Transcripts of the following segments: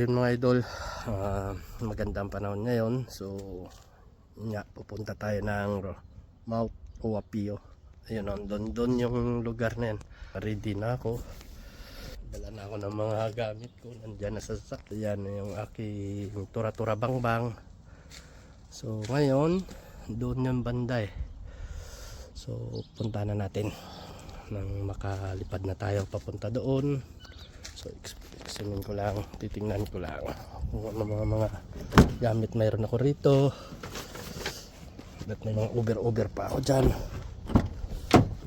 ayun mga idol, magandang panahon ngayon. So pupunta tayo ng Mount Ruapio. Ayun, doon yung lugar na yan. Ready na ako, dala na ako ng mga gamit ko, nandyan na sa sasakyan yung aking tura-tura bangbang. So ngayon doon yung banda So punta na natin nang makalipad na tayo papunta doon. So examine ko lang, titingnan ko lang kung ano mga gamit mayroon ako rito. At may mga over pa ako dyan.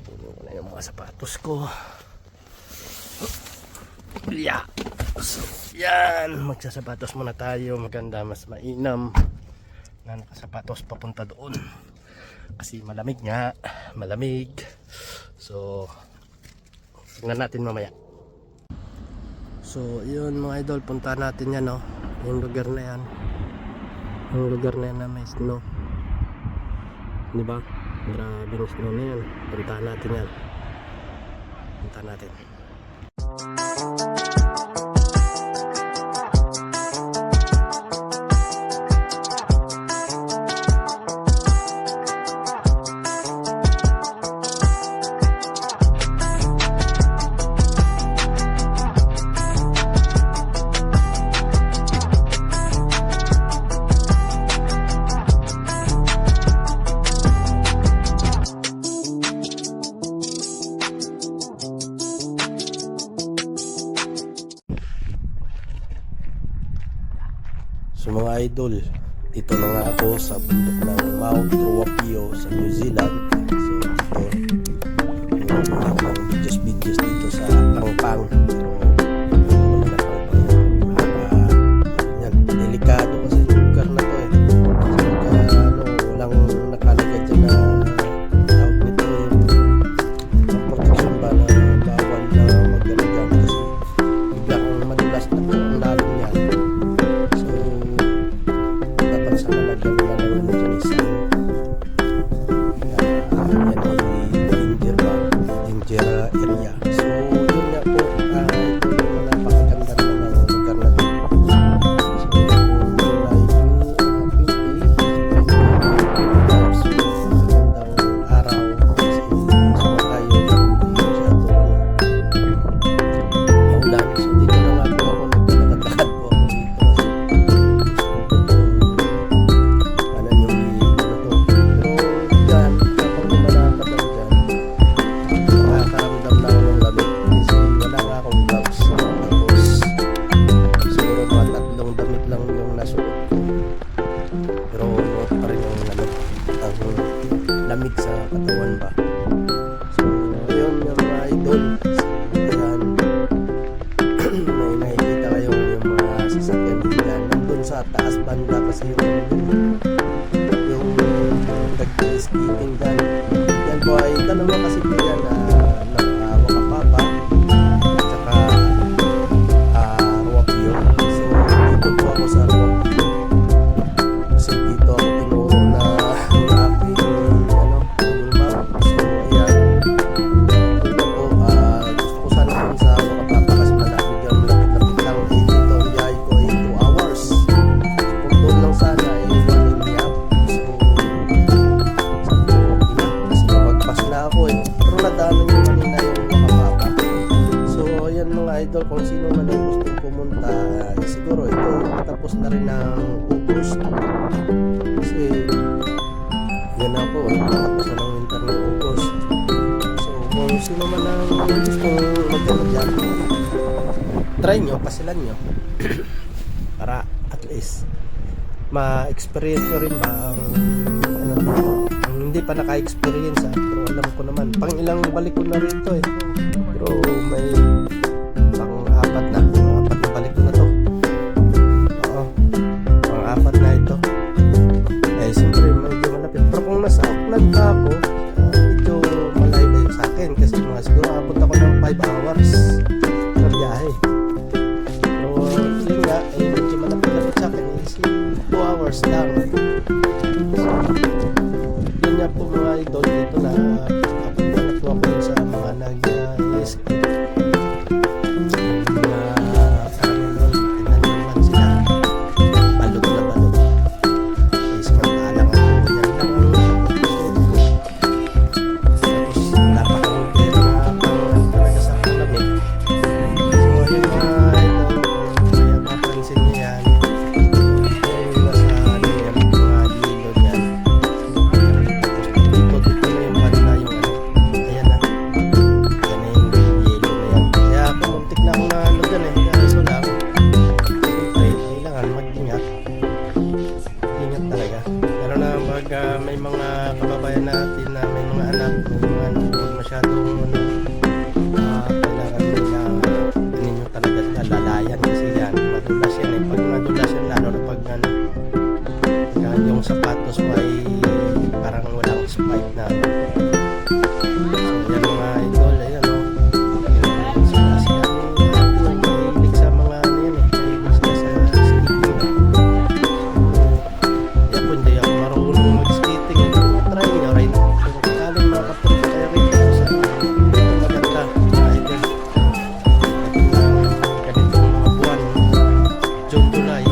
Puno ko na yung mga sapatos ko. Yeah. So yan, magsasapatos muna tayo. Maganda, mas mainam na nakasapatos papunta doon kasi malamig nga, malamig. So tingnan natin mamaya. So yun mga idol, punta natin yan yung lugar na yan, yung lugar na yan na may snow, diba? Grabe yung snow na yan. Punta natin yan, punta natin. So mga idol, dito na nga ako sa bundok ng Mount Ruapio sa New Zealand. So dito yung videos dito sa Pangpang. Yan, delikado kasi yung lugar na to walang nakalagay dyan na tawag nito yung protection ba na bawal na magdalagan kasi bigla kang madulas na po ang lalong yan. Sa malagyan na naman dyan isa yan ay danger area. So yun nga po, napakaganda naman ang lugar na ito. So magandang araw kasi sama tayo maulan. So dito na nga po ako naglalakad po ako dito lamig sa katawan ba. So ayun yung mga idol. So ayan, may nakikita kayong yung mga sasakyan din dyan. Nandun sa taas banda kasi yung nag-skiing dyan. Yan po ay dalawa kasi po yan ng Wakapapa at saka Ruapio. So dito po ako sa Ruapio kasi dito ako tinuro na idol. Kung sino man ang gustong pumunta, siguro ito tapos na rin ng August kasi yan na po, tapos na ng winter ng August. So kung sino man ang gustong magdala dyan, try nyo, pasilan nyo para at least ma-experience nyo rin ba ang hindi pa naka-experience pero alam ko naman, pang ilang balik ko na rin to pero may pang-apat na balik ko na to. Oo, pang-apat na ito. Siyempre medyo malapit, pero kung nasa Auckland pa ako, medyo malayo na yun sa akin kasi mga siguro abot ako ng 5 hours na biyahe. Pero yun nga, medyo malapit sa akin, 2 hours lang. So yun nga po mga idol, dito na papunta na po ako sa mga nag-escape. ingat talaga. Pero na pag may mga kababayan natin na may mga anak, may mga ano, huwag masyadong ano, kailangan nila ninyo talaga sila lalayan kasi yan, madulas yan eh. Pag madulas yan, lalo na pag ano, yung sapatos mo ay parang walang spike na ano. So yan mga idol, ayan o. Sila yung mahilig sa mga ano yan eh, mahilig sila sa skating. Kaya po hindi ako marunong mag-skating eh. Try nyo rin kung sakaling makapunta kayo rito sa maganda mga idol. At ganitong mga buwan, June, July,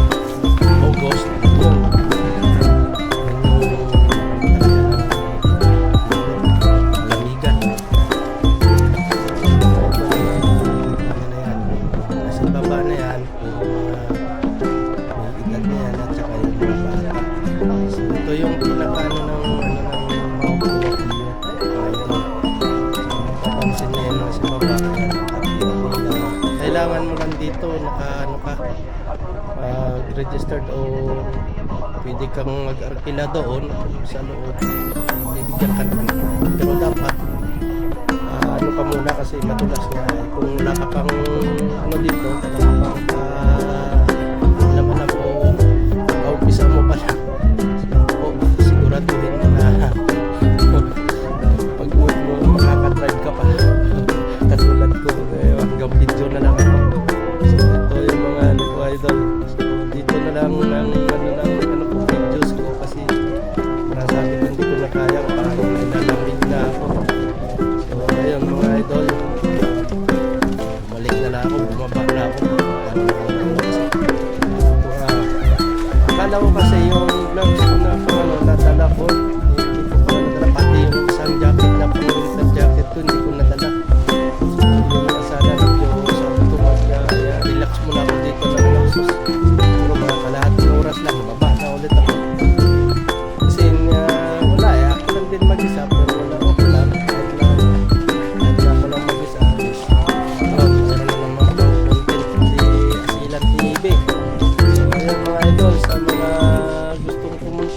August, yun. Baba na yan, may edad na yan at saka yung mga bata. So ito yung pinakaano ng Mount Huaquillo. So papansin niya yun sa baba. Kailangan mo lang dito naka-ano ka, registered o pwede kang mag-arkila doon sa loob. Bibigyan ka naman. Pero dapat ano pa muna kasi madulas nga kung wala ka pang ano dito wala ka pang alam o kaumpisa mo pala o siguraduhin mo na pag uwi mo makakadrive ka pa katulad ko hanggang video na lang ako. So ito yung mga ano ko idol, so dito na lang ano ko videos ko kasi nasabi ko hindi ko na kaya parang nilalamig na ako. Ayun mga idol, bumalik na lang ako, bumaba na ako. Akala ko kasi yung gloves ko na kung ano nadala ko, hindi ko pa nadala, pati yung isang jacket na pang winter jacket ko hindi ko nadala. So yun na sana medyo sabi ko relax muna ako dito sa Pinaksos. Pero mga kalahating oras lang, baba na ulit ako. Kasi wala ako lang din mag-isa pero wala ko lang.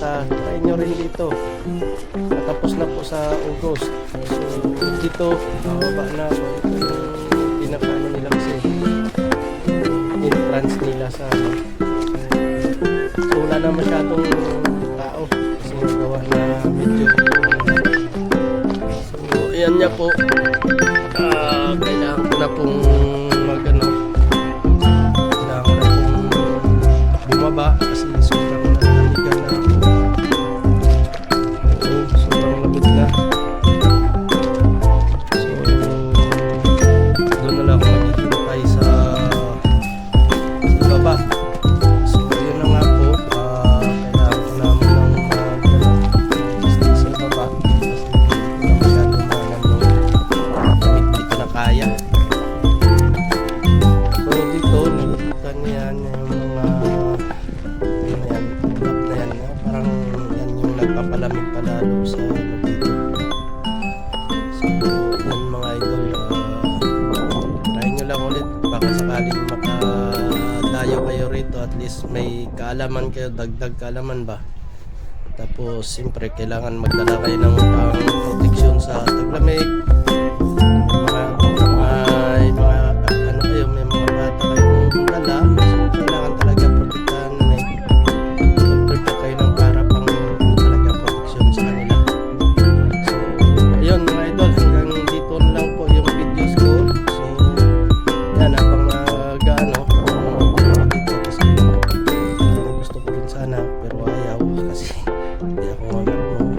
Try nyo rin dito. Natapos na po sa August. So dito bababa na ako. Ito yung pinakaano nila kasi entrance nila sa ano. So wala na masyadong tao kasi nagawa na medyo so ayan niya po. Kailangan ko na pong magano, kailangan ko na pong bumaba kasi sobrang nalamigan na ako. Sobrang labot na. So doon na lang ako maghihintay sa baba. So yun na nga po, kailangan ko naman ng sa baba kasi hindi ko na masyado dito na kaya. So dito nakikita niyan yung mga block na yan, parang yan yung nagpapalamig palalo sa dito. So yan mga idol, try nyo lang ulit baka sakaling makadayo kayo rito, at least may kaalaman kayo, dagdag kaalaman ba. Tapos siyempre kailangan magdala kayo ng pang protection sa taglamig. May mga bata kayong dala, so kailangan talaga protektahan na prepare kayo ng para pang talaga protection sa kanila. So ayun mga idol, hanggang dito na lang po yung videos ko. So yan, habang nag-ano dito kasi gusto ko rin sana pero ayaw kasi hindi ako marunong.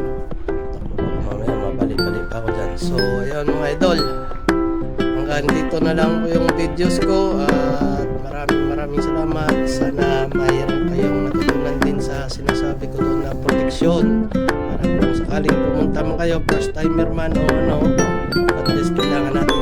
Mamaya mabalik-balik ako dyan. So ayun mga idol, hanggang dito na lang po yung videos ko at maraming salamat. Sana mayroon kayong natutunan din sa sinasabi ko doon na proteksyon para kung sakaling pumunta man kayo, first timer man o ano, at least kailangan natin